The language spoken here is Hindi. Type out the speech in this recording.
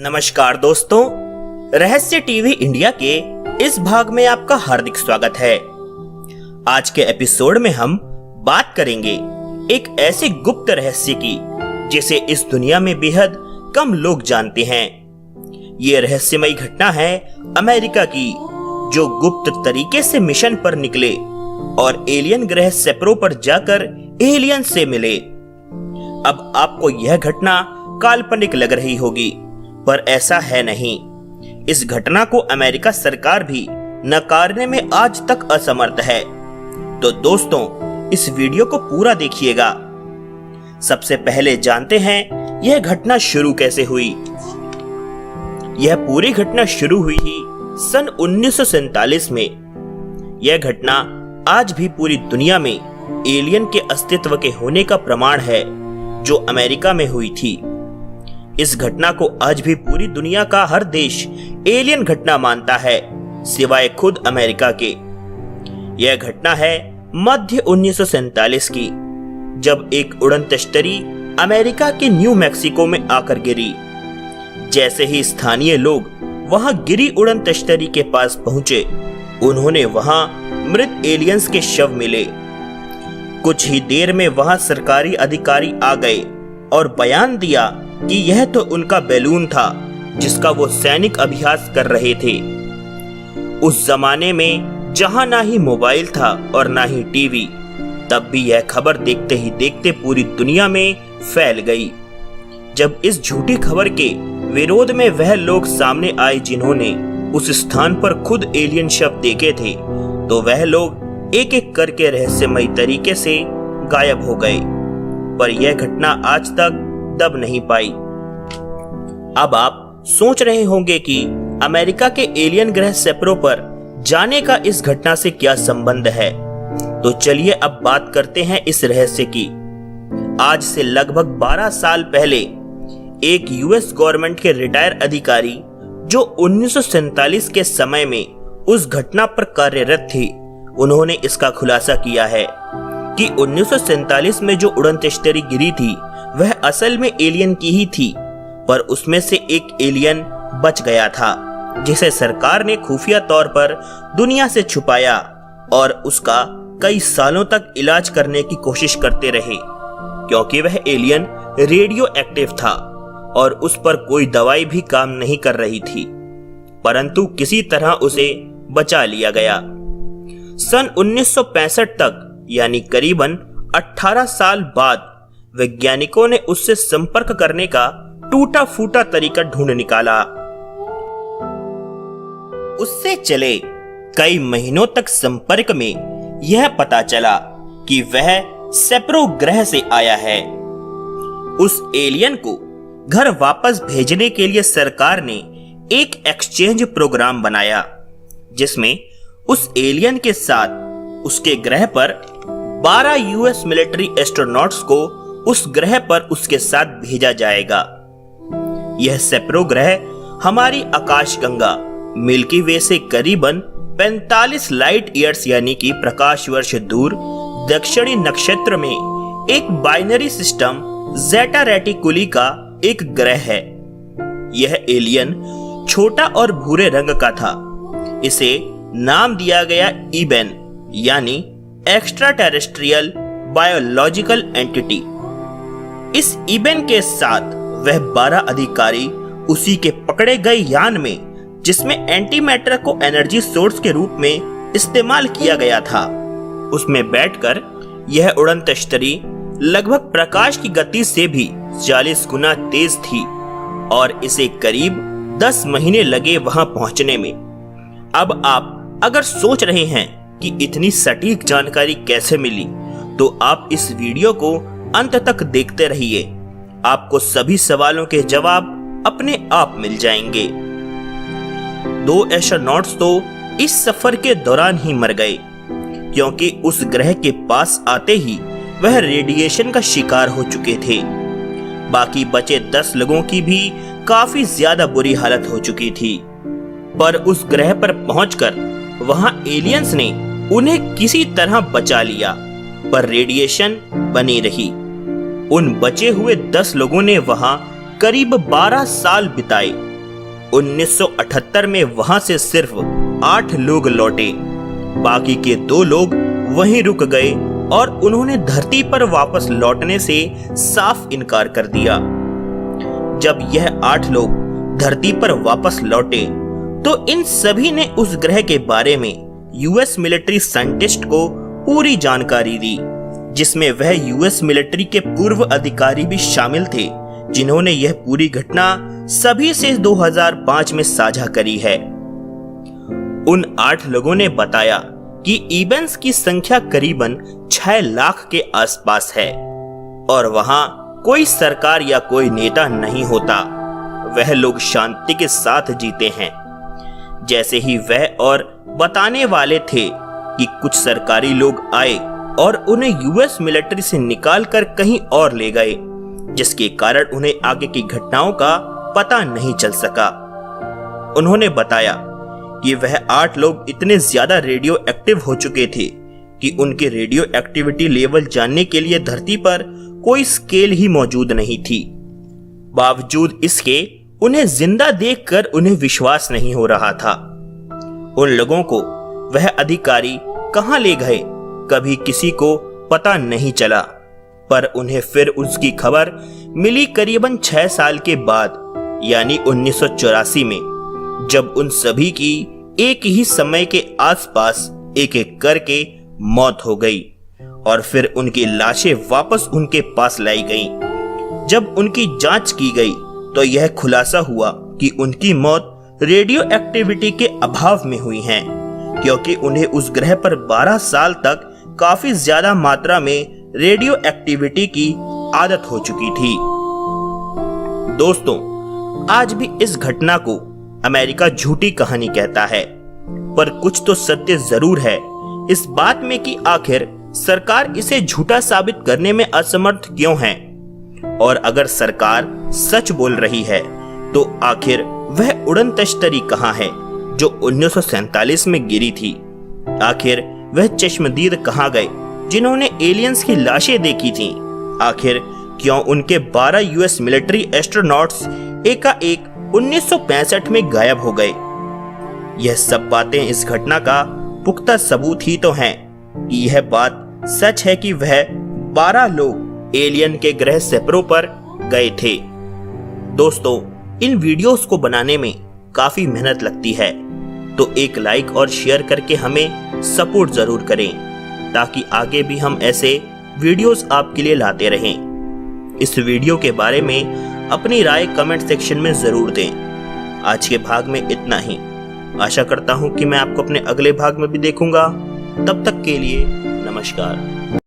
नमस्कार दोस्तों, रहस्य टीवी इंडिया के इस भाग में आपका हार्दिक स्वागत है। आज के एपिसोड में हम बात करेंगे एक ऐसे गुप्त रहस्य की जिसे इस दुनिया में बेहद कम लोग जानते हैं। ये रहस्यमयी घटना है अमेरिका की, जो गुप्त तरीके से मिशन पर निकले और एलियन ग्रह सेप्रो पर जाकर एलियन से मिले। अब आपको यह घटना काल्पनिक लग रही होगी, पर ऐसा है नहीं। इस घटना को अमेरिका सरकार भी नकारने में आज तक असमर्थ है। तो दोस्तों, इस वीडियो को पूरा देखिएगा। सबसे पहले जानते हैं यह घटना शुरू कैसे हुई। यह पूरी घटना शुरू हुई ही सन 1947 में। यह घटना आज भी पूरी दुनिया में एलियन के अस्तित्व के होने का प्रमाण है, जो अमेरिका में हुई थी। इस घटना को आज भी पूरी दुनिया का हर देश एलियन घटना मानता है, सिवाय खुद अमेरिका के। यह घटना है मध्य 1947 की, जब एक उड़न तश्तरी अमेरिका के न्यू मैक्सिको में आकर गिरी। जैसे ही स्थानीय लोग वहां गिरी उड़न तश्तरी के पास पहुंचे, उन्होंने वहां मृत एलियंस के शव मिले। कुछ ही देर में वहां सरकारी अधिकारी आ गए और बयान दिया कि यह तो उनका बैलून था जिसका वो सैनिक अभ्यास कर रहे थे। उस जमाने में जहां ना ही मोबाइल था और ना ही टीवी, तब भी यह खबर देखते ही देखते पूरी दुनिया में फैल गई। जब इस झूठी खबर के विरोध में वह लोग सामने आए जिन्होंने उस स्थान पर खुद एलियन शव देखे थे, तो वह लोग एक एक करके रहस्यमयी तरीके से गायब हो गए। पर यह घटना आज तक दब नहीं पाई। अब आप सोच रहे होंगे कि अमेरिका के एलियन ग्रह सेप्रो पर जाने का इस घटना से क्या संबंध है। तो चलिए अब बात करते हैं इस रहस्य की। आज से लगभग 12 साल पहले एक यूएस गवर्नमेंट के रिटायर अधिकारी, जो 1947 के समय में उस घटना पर कार्यरत थे, उन्होंने इसका खुलासा किया है कि 1947 में जो उड़न तश्तरी गिरी थी वह असल में एलियन की ही थी, पर उसमें से एक एलियन बच गया था, जिसे सरकार ने खुफिया तौर पर दुनिया से छुपाया और उसका कई सालों तक इलाज करने की कोशिश करते रहे, क्योंकि वह एलियन रेडियो एक्टिव था और उस पर कोई दवाई भी काम नहीं कर रही थी। परंतु किसी तरह उसे बचा लिया गया। सन 1965 तक, यानी करीबन 18 साल बाद, वैज्ञानिकों ने उससे संपर्क करने का टूटा फूटा तरीका ढूंढ निकाला। उससे चले कई महीनों तक संपर्क में यह पता चला कि वह सेप्रो ग्रह से आया है। उस एलियन को घर वापस भेजने के लिए सरकार ने एक एक्सचेंज प्रोग्राम बनाया, जिसमें उस एलियन के साथ उसके ग्रह पर 12 यूएस मिलिट्री एस्ट्रोनॉट्स को उस ग्रह पर उसके साथ भेजा जाएगा। यह सेप्रो ग्रह हमारी आकाशगंगा मिल्की वे से करीबन 45 लाइट ईयर्स यानी कि प्रकाश वर्ष दूर दक्षिणी नक्षत्र में एक बाइनरी सिस्टम ज़ेटा रेटिकुली का एक ग्रह है। यह एलियन छोटा और भूरे रंग का था। इसे नाम दिया गया ईबेन, यानी एक्स्ट्रा टेरेस्ट्रियल बायोलॉजिकल एंटिटी। इस ईबेन के साथ वह 12 अधिकारी उसी के पकड़े गए यान में, जिसमें एंटी मैटर को एनर्जी सोर्स के रूप में इस्तेमाल किया गया था, उसमें बैठकर यह उड़न तश्तरी लगभग प्रकाश की गति से भी 40 गुना तेज थी और इसे करीब 10 महीने लगे वहां पहुंचने में। अब आप अगर सोच रहे हैं कि इतनी सटीक जानकारी कैसे मिली, तो आप इस वीडियो को अंत तक देखते रहिए। आपको सभी सवालों के जवाब अपने आप मिल जाएंगे। 2 एस्ट्रोनॉट्स तो इस सफर के दौरान ही मर गए, क्योंकि उस ग्रह के पास आते ही वह रेडिएशन का शिकार हो चुके थे। बाकी बचे 10 लोगों की भी काफी ज्यादा बुरी हालत हो चुकी थी। पर उस ग्रह पर पहुंचकर वहां एलियंस ने उन्हें किसी तरह बचा लिया, पर रेडिएशन बनी रही। उन बचे हुए 10 लोगों ने वहां करीब 12 साल बिताए 1978 में वहां से सिर्फ 8 लोग लौटे। बाकी के 2 लोग वहीं रुक गए और उन्होंने धरती पर वापस लौटने से साफ इनकार कर दिया। जब यह 8 लोग धरती पर वापस लौटे तो इन सभी ने उस ग्रह के बारे में यूएस मिलिट्री साइंटिस्ट को पूरी जानकारी दी, जिसमें वह यूएस मिलिट्री के पूर्व अधिकारी भी शामिल थे, जिन्होंने यह पूरी घटना सभी से 2005 में साझा करी है। उन 8 लोगों ने बताया कि इवेंट्स की संख्या करीबन 6 लाख के आसपास है और वहां कोई सरकार या कोई नेता नहीं होता। वह लोग शांति के साथ जीते हैं। जैसे ही वह और बताने वाले थे कि कुछ सरकारी लोग आए और उन्हें यूएस मिलिट्री से निकालकर कहीं और ले गए, जिसके कारण उन्हें आगे की घटनाओं का पता नहीं चल सका। उन्होंने बताया कि वह 8 लोग इतने ज्यादा रेडियो एक्टिव हो चुके थे कि उनके रेडियो एक्टिविटी लेवल जानने के लिए धरती पर कोई स्केल ही मौजूद नहीं थी। बावजूद इसके उन्हें जिंदा देखकर उन्हें विश्वास नहीं हो रहा था। उन लोगों को वह अधिकारी कहां ले गए कभी किसी को पता नहीं चला, पर उन्हें फिर उसकी खबर मिली करीबन 6 साल के बाद, यानी 1984 में, जब उन सभी की एक ही समय के आसपास एक एक करके मौत हो गई और फिर उनकी लाशें वापस उनके पास लाई गईं। जब उनकी जांच की गई तो यह खुलासा हुआ कि उनकी मौत रेडियो एक्टिविटी के अभाव में हुई है, क्योंकि उन्हें उस ग्रह पर 12 साल तक काफी ज्यादा मात्रा में रेडियो एक्टिविटी की आदत हो चुकी थी। दोस्तों, आज भी इस घटना को अमेरिका झूठी कहानी कहता है, पर कुछ तो सत्य जरूर है इस बात में कि आखिर सरकार इसे झूठा साबित करने में असमर्थ क्यों है। और अगर सरकार सच बोल रही है तो आखिर वह उड़न तश्तरी कहां है जो 1947 में गिरी थी। आखिर वह चश्मदीद कहां गए जिन्होंने एलियंस की लाशें देखी थीं। आखिर क्यों उनके 12 यूएस मिलिट्री एस्ट्रोनॉट्स एकाएक 1965 में गायब हो गए। यह सब बातें इस घटना का पुख्ता सबूत ही तो हैं कि यह बात सच है कि वह 12 लोग एलियन के ग्रह सेप्रो पर गए थे। दोस्तों, इन वीडियोस को बनाने में काफी मेहनत लगती है, तो एक लाइक और शेयर करके हमें सपोर्ट जरूर करें, ताकि आगे भी हम ऐसे वीडियोस आपके लिए लाते रहें। इस वीडियो के बारे में अपनी राय कमेंट सेक्शन में जरूर दें। आज के भाग में इतना ही। आशा करता हूं कि मैं आपको अपने अगले भाग में भी देखूंगा। तब तक के लिए नमस्कार।